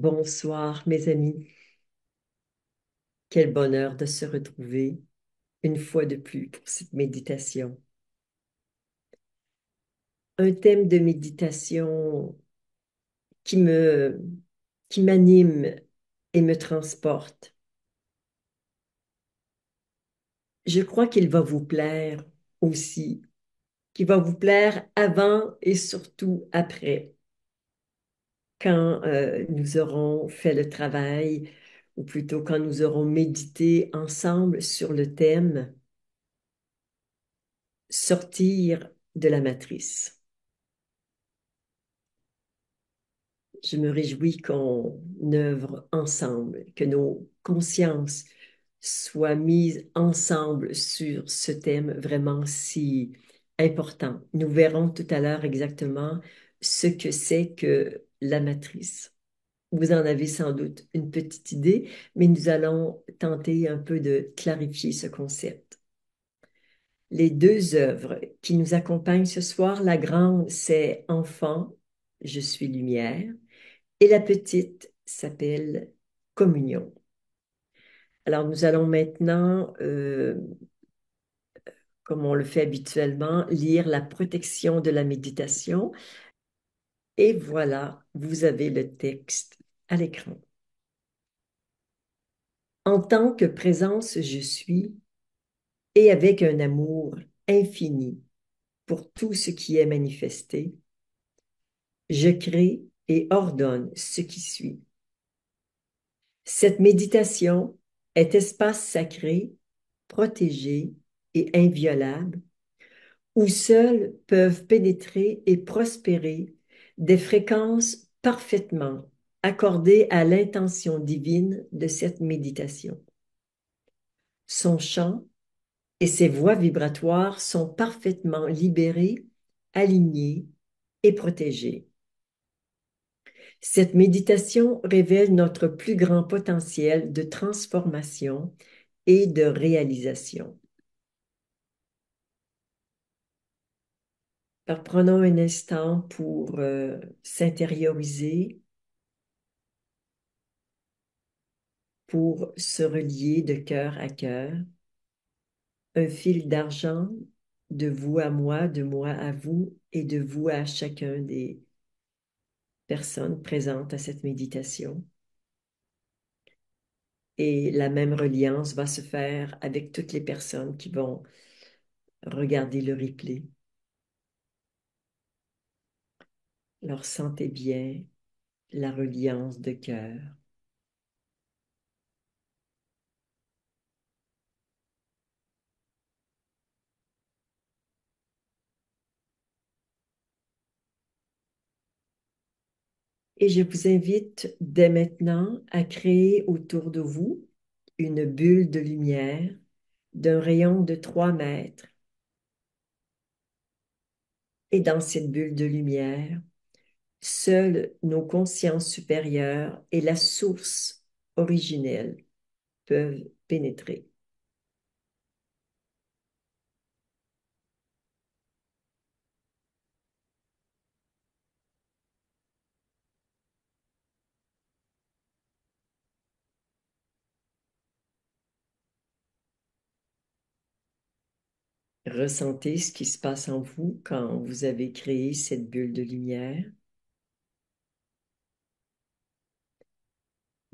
Bonsoir, mes amis. Quel bonheur de se retrouver une fois de plus pour cette méditation. Un thème de méditation qui me, qui m'anime et me transporte. Je crois qu'il va vous plaire aussi, qu'il va vous plaire avant et surtout après, quand nous aurons fait le travail, ou plutôt quand nous aurons médité ensemble sur le thème sortir de la matrice. Je me réjouis qu'on œuvre ensemble, que nos consciences soient mises ensemble sur ce thème vraiment si important. Nous verrons tout à l'heure exactement ce que c'est que la matrice. Vous en avez sans doute une petite idée, mais nous allons tenter un peu de clarifier ce concept. Les deux œuvres qui nous accompagnent ce soir, la grande, c'est Enfant, je suis lumière, et la petite s'appelle Communion. Alors, nous allons maintenant, comme on le fait habituellement, lire la protection de la méditation. Et voilà, vous avez le texte à l'écran. En tant que présence, je suis, et avec un amour infini pour tout ce qui est manifesté, je crée et ordonne ce qui suit. Cette méditation est espace sacré, protégé et inviolable, où seuls peuvent pénétrer et prospérer des fréquences parfaitement accordées à l'intention divine de cette méditation. Son chant et ses voies vibratoires sont parfaitement libérées, alignées et protégées. Cette méditation révèle notre plus grand potentiel de transformation et de réalisation. Alors, prenons un instant pour s'intérioriser, pour se relier de cœur à cœur. Un fil d'argent de vous à moi, de moi à vous et de vous à chacun des personnes présentes à cette méditation. Et la même reliance va se faire avec toutes les personnes qui vont regarder le replay. Alors, sentez bien la reliance de cœur. Et je vous invite dès maintenant à créer autour de vous une bulle de lumière d'un rayon de 3 mètres. Et dans cette bulle de lumière, seules nos consciences supérieures et la source originelle peuvent pénétrer. Ressentez ce qui se passe en vous quand vous avez créé cette bulle de lumière.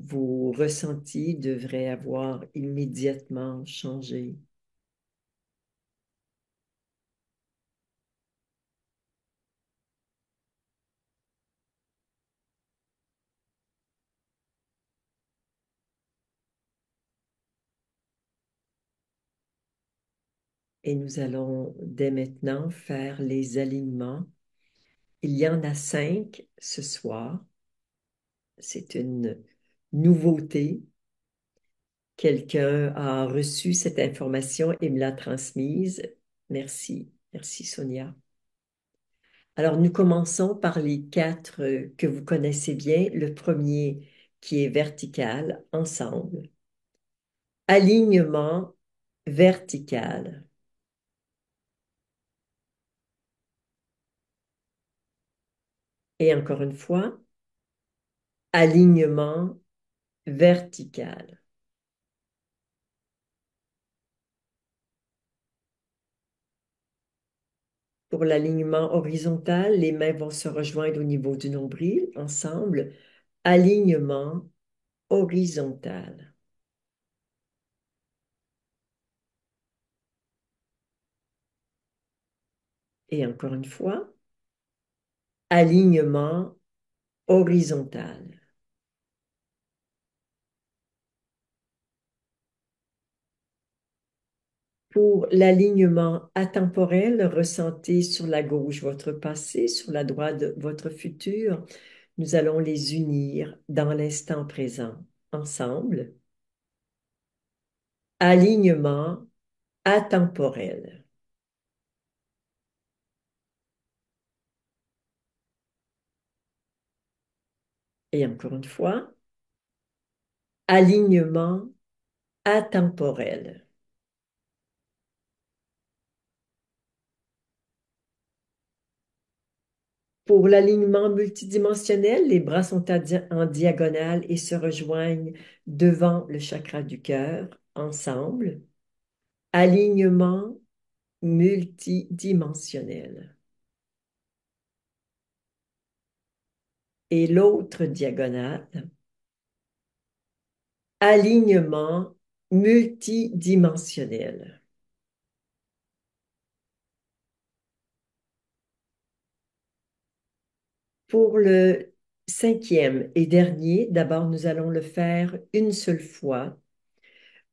Vos ressentis devraient avoir immédiatement changé. Et nous allons dès maintenant faire les alignements. Il y en a 5 ce soir. C'est une nouveauté. Quelqu'un a reçu cette information et me l'a transmise. Merci. Merci, Sonia. Alors, nous commençons par les 4 que vous connaissez bien. Le premier qui est vertical, ensemble. Alignement vertical. Et encore une fois, alignement vertical. Pour l'alignement horizontal, les mains vont se rejoindre au niveau du nombril ensemble. Alignement horizontal. Et encore une fois, alignement horizontal. Pour l'alignement atemporel, ressentez sur la gauche votre passé, sur la droite votre futur. Nous allons les unir dans l'instant présent, ensemble. Alignement atemporel. Et encore une fois, alignement atemporel. Pour l'alignement multidimensionnel, les bras sont en diagonale et se rejoignent devant le chakra du cœur, ensemble. Alignement multidimensionnel. Et l'autre diagonale, alignement multidimensionnel. Pour le cinquième et dernier, d'abord, nous allons le faire une seule fois.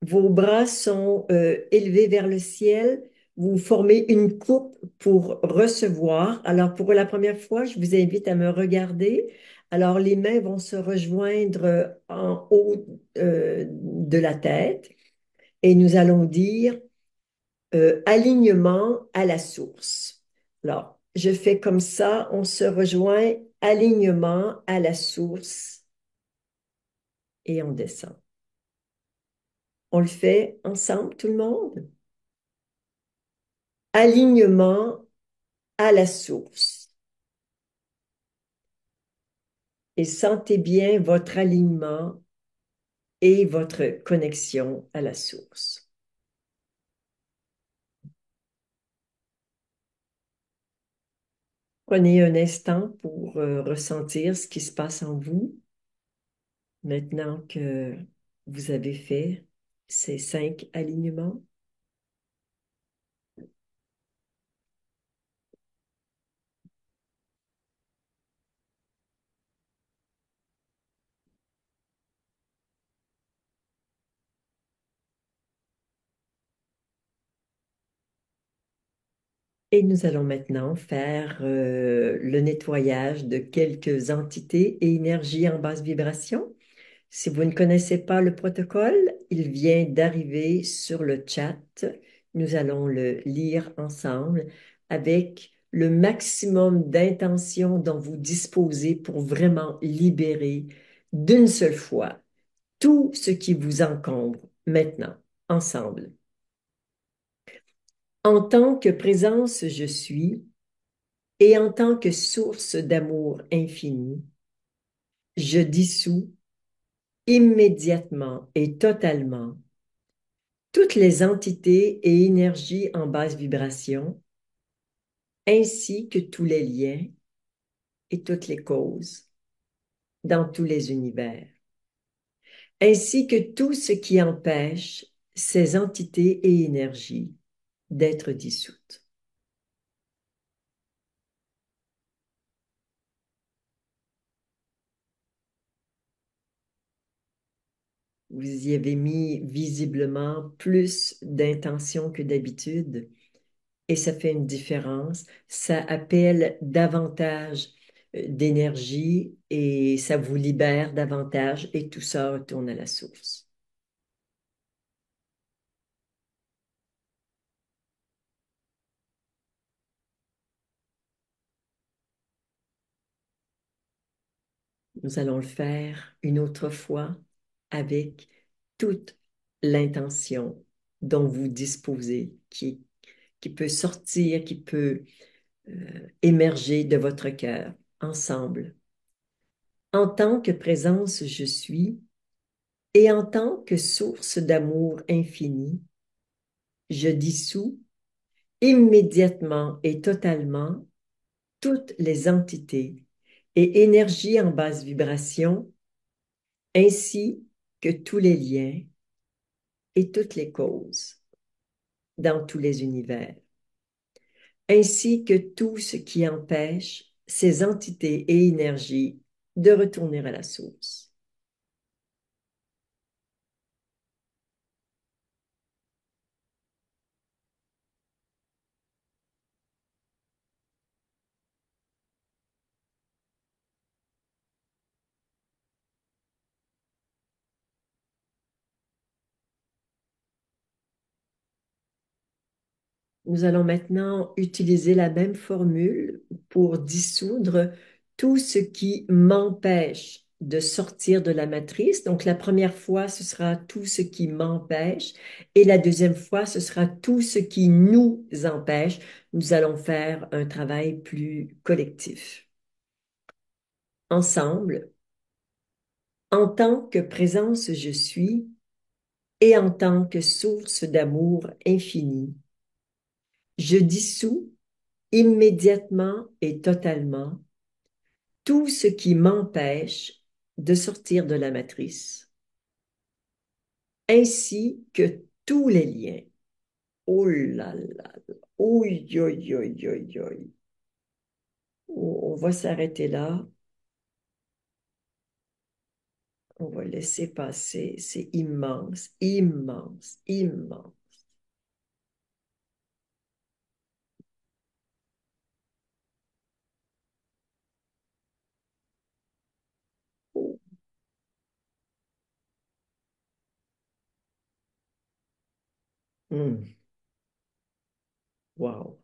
Vos bras sont élevés vers le ciel. Vous formez une coupe pour recevoir. Alors, pour la première fois, je vous invite à me regarder. Alors, les mains vont se rejoindre en haut de la tête et nous allons dire alignement à la source. Alors, je fais comme ça, on se rejoint, alignement à la source et on descend. On le fait ensemble, tout le monde? Alignement à la source. Et sentez bien votre alignement et votre connexion à la source. Prenez un instant pour ressentir ce qui se passe en vous maintenant que vous avez fait ces 5 alignements. Et nous allons maintenant faire le nettoyage de quelques entités et énergies en basse vibration. Si vous ne connaissez pas le protocole, il vient d'arriver sur le chat. Nous allons le lire ensemble avec le maximum d'intention dont vous disposez pour vraiment libérer d'une seule fois tout ce qui vous encombre maintenant, ensemble. En tant que présence, je suis, et en tant que source d'amour infini, je dissous immédiatement et totalement toutes les entités et énergies en basse vibration, ainsi que tous les liens et toutes les causes dans tous les univers, ainsi que tout ce qui empêche ces entités et énergies d'être dissoutes. Vous y avez mis visiblement plus d'intention que d'habitude et ça fait une différence. Ça appelle davantage d'énergie et ça vous libère davantage et tout ça retourne à la source. Nous allons le faire une autre fois avec toute l'intention dont vous disposez, qui peut sortir, qui peut émerger de votre cœur, ensemble. En tant que présence je suis, et en tant que source d'amour infini, je dissous immédiatement et totalement toutes les entités et énergies en basse vibration, ainsi que tous les liens et toutes les causes dans tous les univers, ainsi que tout ce qui empêche ces entités et énergies de retourner à la source. Nous allons maintenant utiliser la même formule pour dissoudre tout ce qui m'empêche de sortir de la matrice. Donc, la première fois, ce sera tout ce qui m'empêche et la deuxième fois, ce sera tout ce qui nous empêche. Nous allons faire un travail plus collectif. Ensemble, en tant que présence je suis et en tant que source d'amour infini, je dissous immédiatement et totalement tout ce qui m'empêche de sortir de la matrice, ainsi que tous les liens. Oh là là, oui, oui, oui, oui, oui. On va s'arrêter là, on va laisser passer, c'est immense, immense, immense. Oh, wow,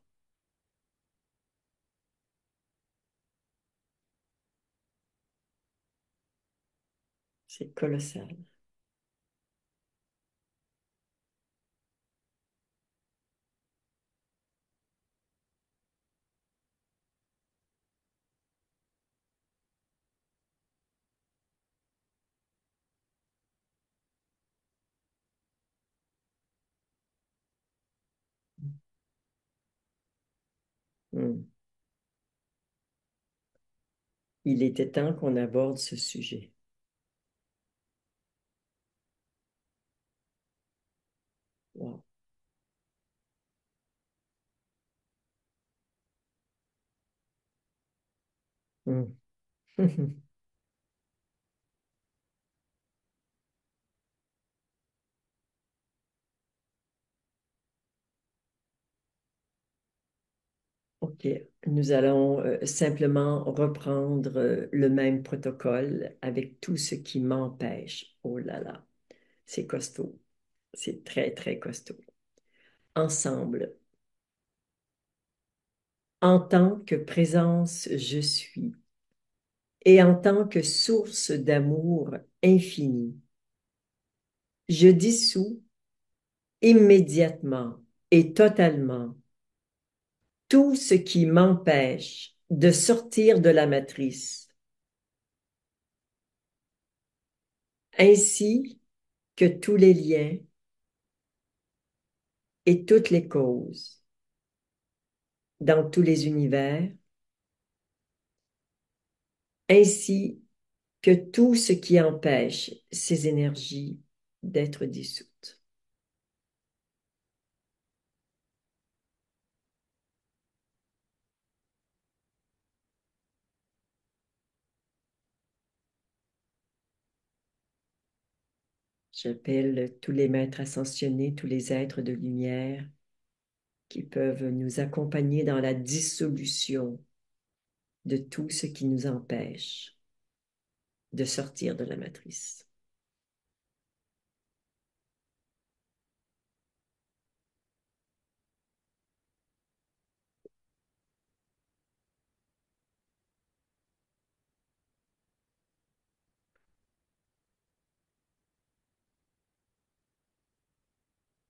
c'est colossal. Hmm. Il était temps qu'on aborde ce sujet. Wow. Hmm. OK, nous allons simplement reprendre le même protocole avec tout ce qui m'empêche. Oh là là, c'est costaud, c'est très, très costaud. Ensemble, en tant que présence je suis et en tant que source d'amour infini, je dissous immédiatement et totalement tout ce qui m'empêche de sortir de la matrice, ainsi que tous les liens et toutes les causes dans tous les univers, ainsi que tout ce qui empêche ces énergies d'être dissoutes. J'appelle tous les maîtres ascensionnés, tous les êtres de lumière qui peuvent nous accompagner dans la dissolution de tout ce qui nous empêche de sortir de la matrice.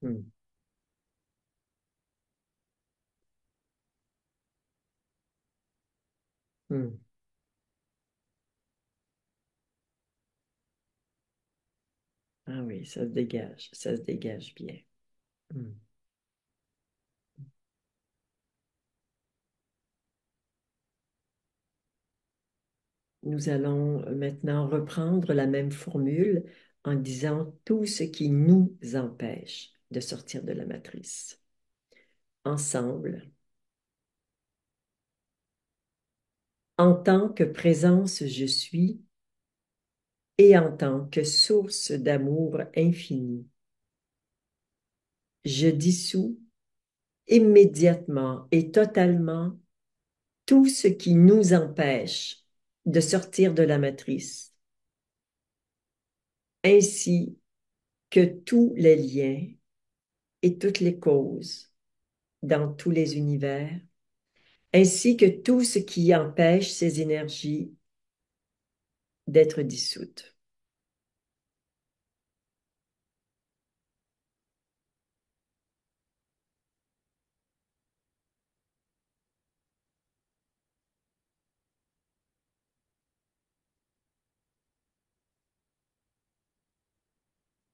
Hmm, hmm. Ah oui, ça se dégage bien. Hmm. Nous allons maintenant reprendre la même formule en disant tout ce qui nous empêche de sortir de la matrice. Ensemble, en tant que présence je suis et en tant que source d'amour infini, je dissous immédiatement et totalement tout ce qui nous empêche de sortir de la matrice, ainsi que tous les liens et toutes les causes dans tous les univers, ainsi que tout ce qui empêche ces énergies d'être dissoutes.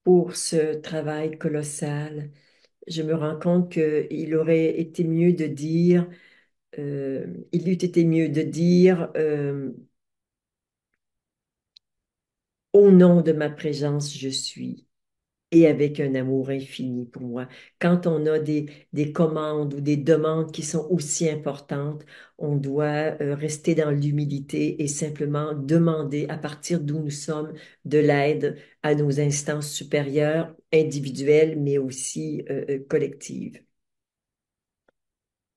Pour ce travail colossal, je me rends compte qu'il aurait été mieux de dire, il eût été mieux de dire, au nom de ma présence, je suis. Et avec un amour infini pour moi. Quand on a des commandes ou des demandes qui sont aussi importantes, on doit rester dans l'humilité et simplement demander à partir d'où nous sommes de l'aide à nos instances supérieures, individuelles, mais aussi collectives.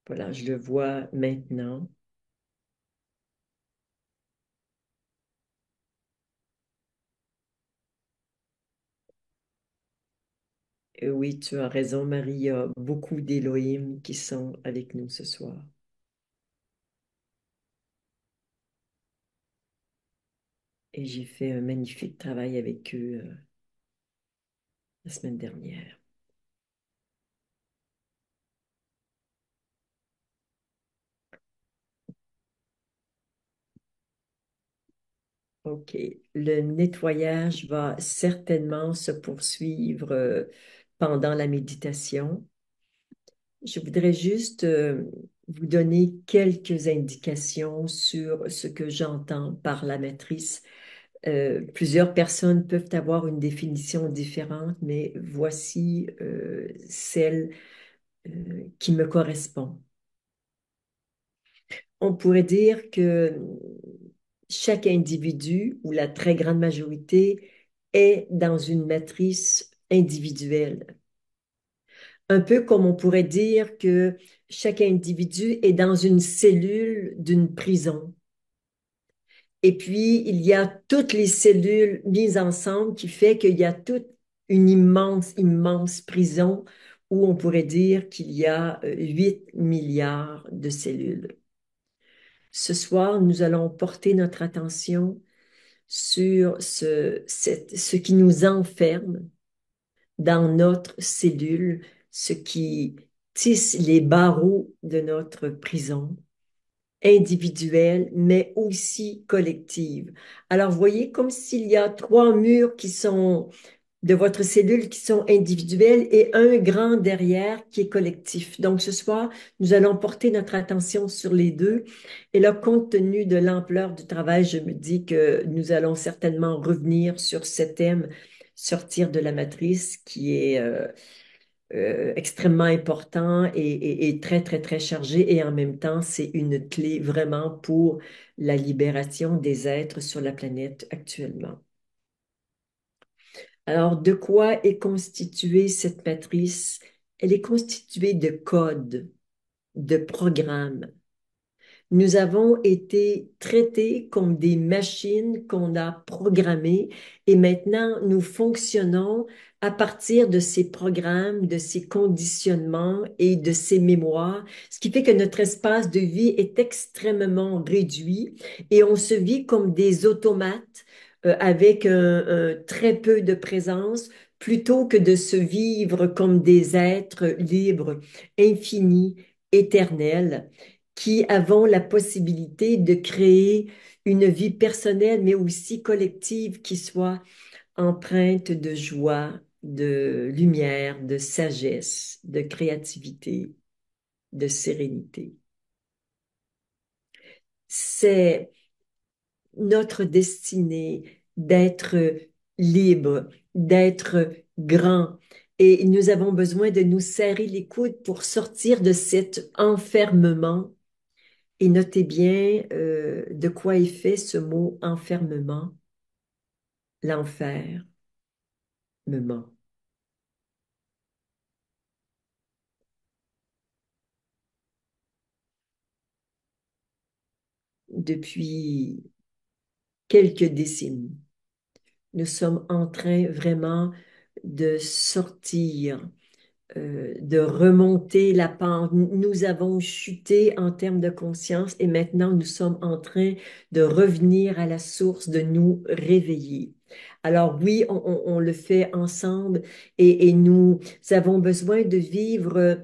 Voilà, je le vois maintenant. Oui, tu as raison, Marie, il y a beaucoup d'Élohim qui sont avec nous ce soir. Et j'ai fait un magnifique travail avec eux la semaine dernière. OK. Le nettoyage va certainement se poursuivre pendant la méditation. Je voudrais juste vous donner quelques indications sur ce que j'entends par la matrice. Plusieurs personnes peuvent avoir une définition différente, mais voici celle qui me correspond. On pourrait dire que chaque individu, ou la très grande majorité, est dans une matrice individuelle. Un peu comme on pourrait dire que chaque individu est dans une cellule d'une prison. Et puis, il y a toutes les cellules mises ensemble qui fait qu'il y a toute une immense, immense prison où on pourrait dire qu'il y a 8 milliards de cellules. Ce soir, nous allons porter notre attention sur ce qui nous enferme dans notre cellule, ce qui tisse les barreaux de notre prison individuelle, mais aussi collective. Alors, voyez comme s'il y a trois murs qui sont de votre cellule qui sont individuels et un grand derrière qui est collectif. Donc, ce soir, nous allons porter notre attention sur les deux. Et là, compte tenu de l'ampleur du travail, je me dis que nous allons certainement revenir sur ce thème, sortir de la matrice, qui est extrêmement important et très, très, très chargé. Et en même temps, c'est une clé vraiment pour la libération des êtres sur la planète actuellement. Alors, de quoi est constituée cette matrice? Elle est constituée de codes, de programmes. Nous avons été traités comme des machines qu'on a programmées et maintenant nous fonctionnons à partir de ces programmes, de ces conditionnements et de ces mémoires, ce qui fait que notre espace de vie est extrêmement réduit et on se vit comme des automates avec un très peu de présence plutôt que de se vivre comme des êtres libres, infinis, éternels qui avons la possibilité de créer une vie personnelle, mais aussi collective qui soit empreinte de joie, de lumière, de sagesse, de créativité, de sérénité. C'est notre destinée d'être libre, d'être grand. Et nous avons besoin de nous serrer les coudes pour sortir de cet enfermement. Et notez bien de quoi est fait ce mot enfermement, l'enfermement. Depuis quelques décennies, nous sommes en train vraiment de sortir de remonter la pente. Nous avons chuté en termes de conscience et maintenant nous sommes en train de revenir à la source, de nous réveiller. Alors oui, on le fait ensemble et nous avons besoin de vivre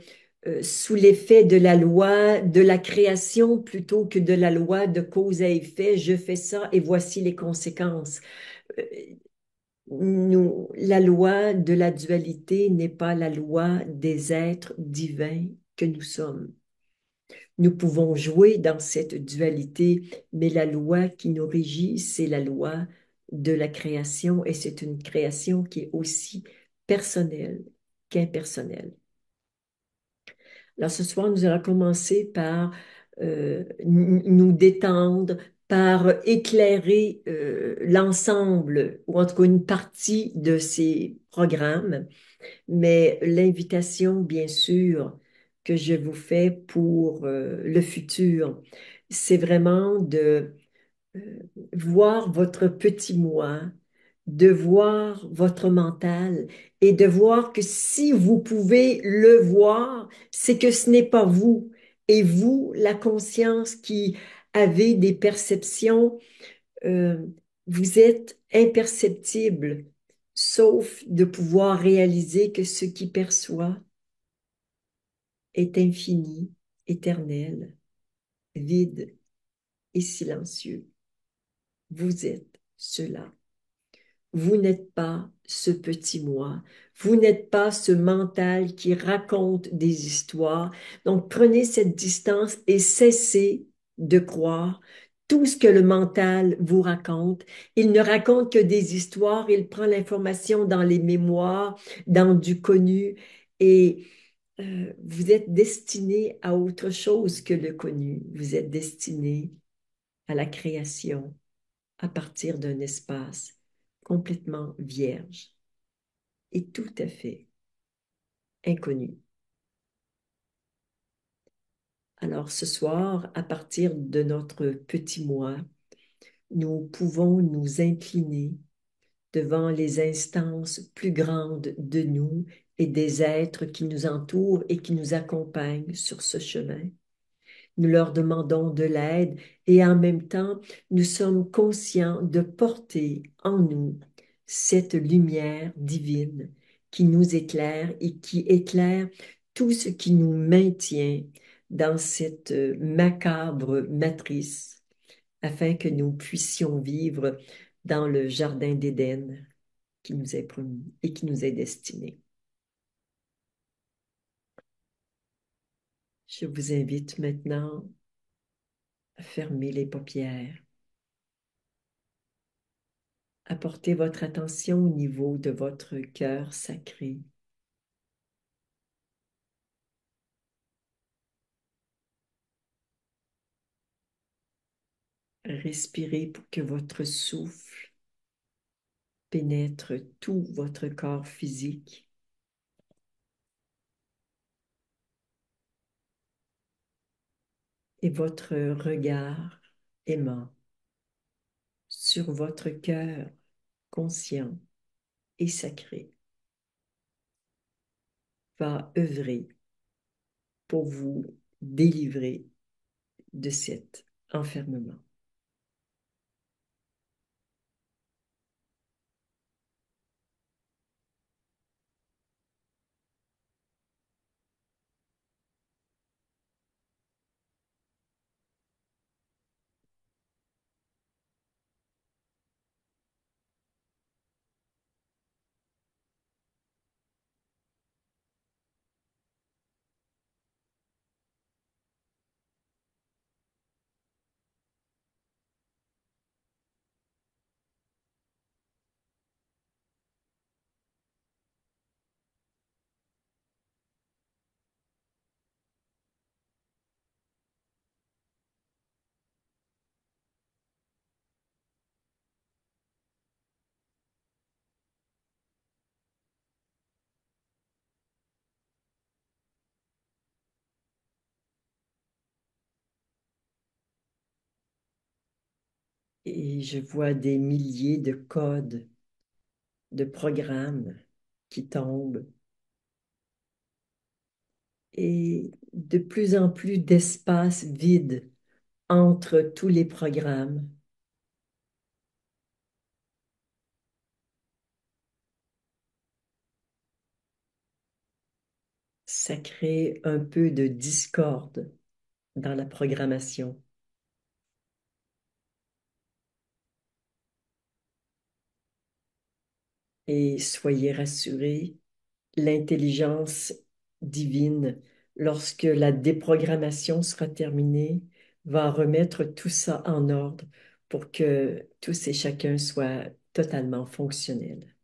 sous l'effet de la loi de la création plutôt que de la loi de cause à effet. Je fais ça et voici les conséquences. Euh, la loi de la dualité n'est pas la loi des êtres divins que nous sommes. Nous pouvons jouer dans cette dualité, mais la loi qui nous régit, c'est la loi de la création et c'est une création qui est aussi personnelle qu'impersonnelle. Alors ce soir, nous allons commencer par nous détendre, par éclairer l'ensemble, ou en tout cas une partie de ces programmes. Mais l'invitation, bien sûr, que je vous fais pour le futur, c'est vraiment de voir votre petit moi, de voir votre mental et de voir que si vous pouvez le voir, c'est que ce n'est pas vous. Et vous, la conscience qui avez des perceptions, euh, vous êtes imperceptible, sauf de pouvoir réaliser que ce qui perçoit est infini, éternel, vide et silencieux. Vous êtes cela. Vous n'êtes pas ce petit moi. Vous n'êtes pas ce mental qui raconte des histoires. Donc prenez cette distance et cessez de croire tout ce que le mental vous raconte. Il ne raconte que des histoires. Il prend l'information dans les mémoires, dans du connu. Et vous êtes destiné à autre chose que le connu. Vous êtes destiné à la création à partir d'un espace complètement vierge et tout à fait inconnu. Alors ce soir, à partir de notre petit moi, nous pouvons nous incliner devant les instances plus grandes de nous et des êtres qui nous entourent et qui nous accompagnent sur ce chemin. Nous leur demandons de l'aide et en même temps, nous sommes conscients de porter en nous cette lumière divine qui nous éclaire et qui éclaire tout ce qui nous maintient dans cette macabre matrice afin que nous puissions vivre dans le jardin d'Éden qui nous est promis et qui nous est destiné. Je vous invite maintenant à fermer les paupières. Apportez votre attention au niveau de votre cœur sacré. Respirez pour que votre souffle pénètre tout votre corps physique. Et votre regard aimant sur votre cœur conscient et sacré va œuvrer pour vous délivrer de cet enfermement. et je vois des milliers de codes, de programmes qui tombent et de plus en plus d'espace vide entre tous les programmes. Ça crée un peu de discorde dans la programmation. Et soyez rassurés, l'intelligence divine, lorsque la déprogrammation sera terminée, va remettre tout ça en ordre pour que tous et chacun soient totalement fonctionnels.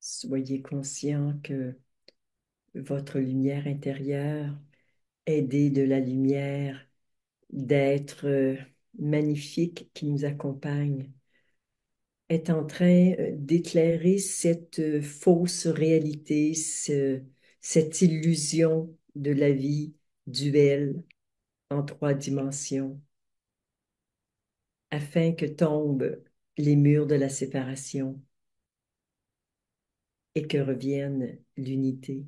Soyez conscient que votre lumière intérieure, aidée de la lumière d'êtres magnifiques qui nous accompagnent, est en train d'éclairer cette fausse réalité, cette illusion de la vie duelle en 3 dimensions, afin que tombent les murs de la séparation et que revienne l'unité.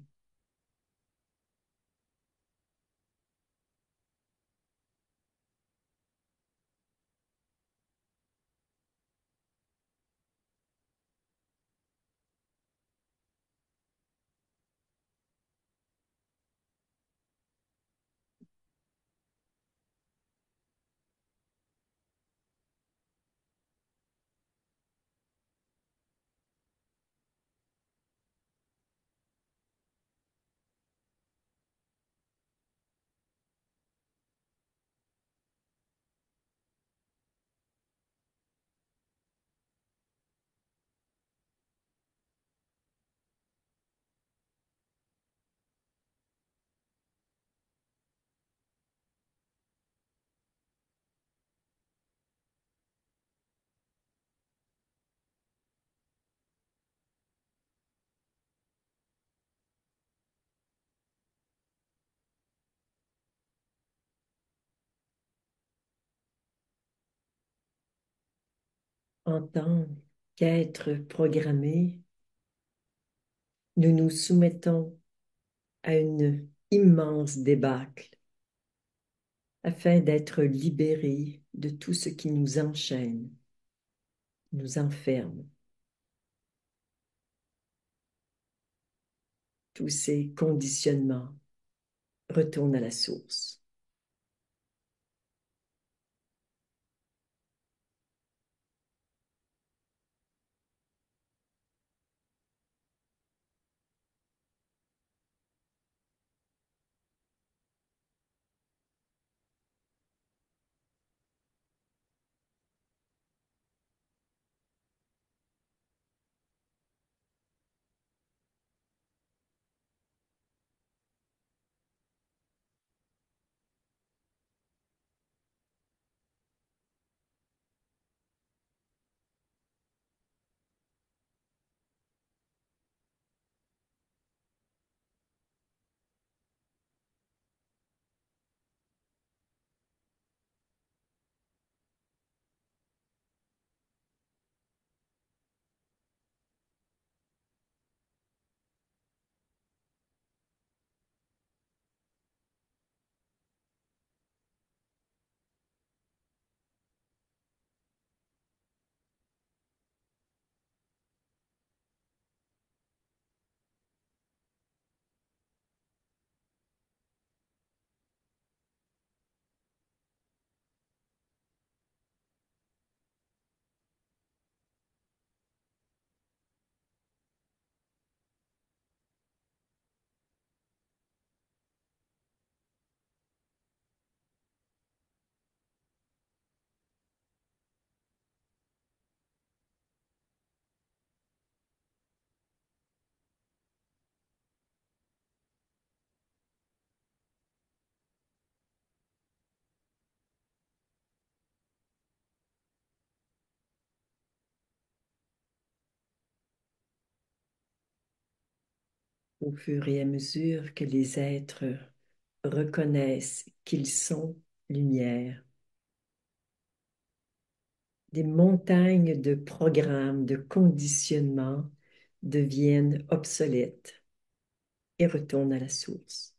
En tant qu'être programmé, nous nous soumettons à une immense débâcle afin d'être libérés de tout ce qui nous enchaîne, nous enferme, tous ces conditionnements retournent à la source. au fur et à mesure que les êtres reconnaissent qu'ils sont lumière. Des montagnes de programmes, de conditionnements deviennent obsolètes et retournent à la source.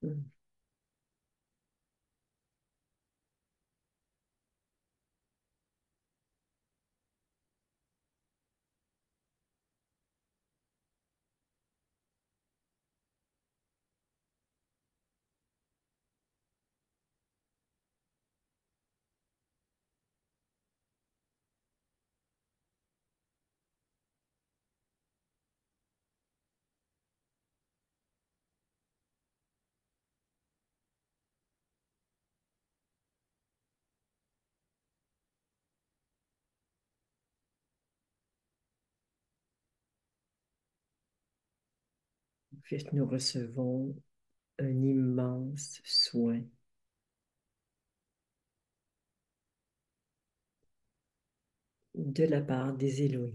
Mm. En fait, nous recevons un immense soin de la part des Elohim.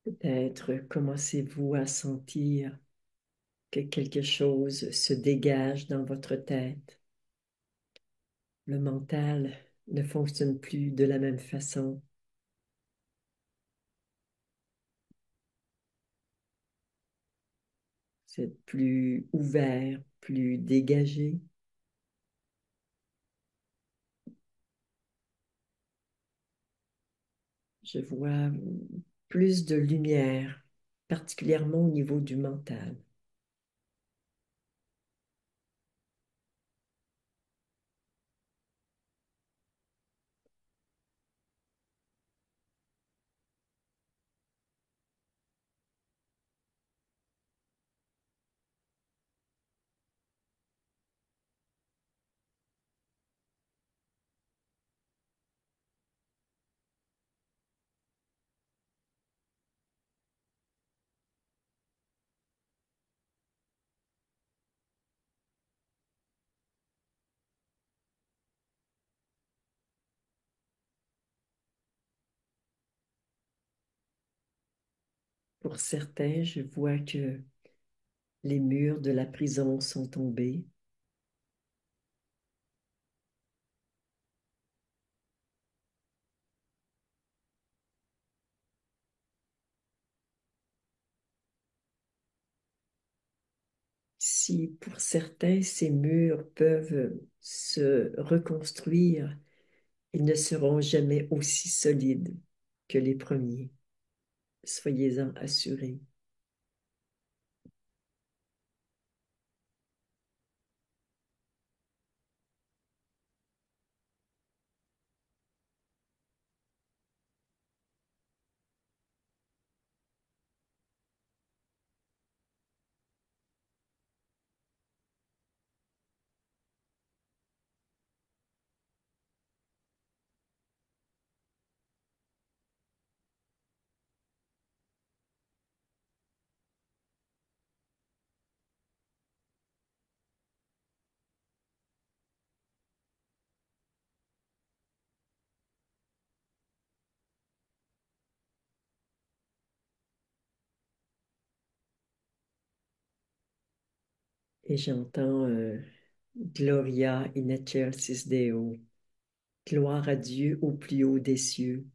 Peut-être commencez-vous à sentir que quelque chose se dégage dans votre tête. Le mental ne fonctionne plus de la même façon. Vous êtes plus ouvert, plus dégagé. Je vois plus de lumière, particulièrement au niveau du mental. Pour certains, je vois que les murs de la prison sont tombés. Si pour certains, ces murs peuvent se reconstruire, ils ne seront jamais aussi solides que les premiers. Soyez-en assurés. Et j'entends Gloria in excelsis Deo. Gloire à Dieu au plus haut des cieux.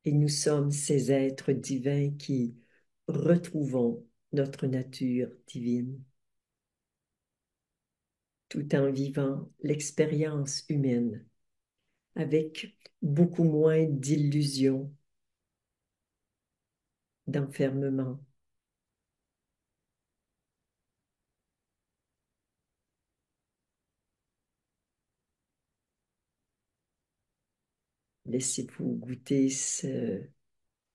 Et nous sommes ces êtres divins qui retrouvons notre nature divine, tout en vivant l'expérience humaine avec beaucoup moins d'illusions, d'enfermement. Laissez-vous goûter ce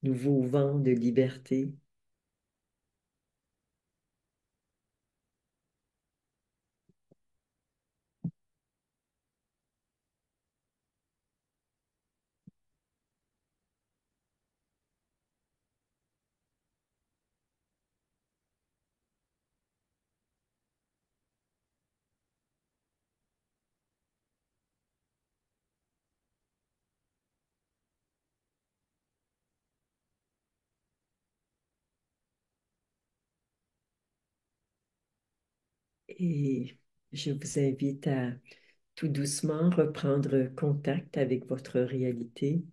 nouveau vent de liberté. Et je vous invite à tout doucement reprendre contact avec votre réalité.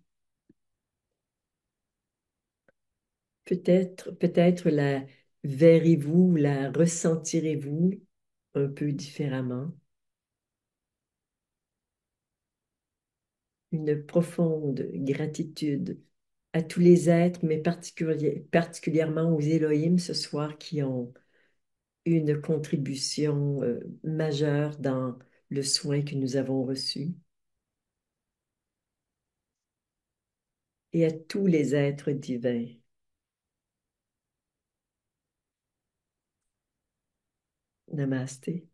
Peut-être la verrez-vous, la ressentirez-vous un peu différemment. Une profonde gratitude à tous les êtres, mais particulièrement aux Élohim ce soir qui ont une contribution majeure dans le soin que nous avons reçu, et à tous les êtres divins. Namasté.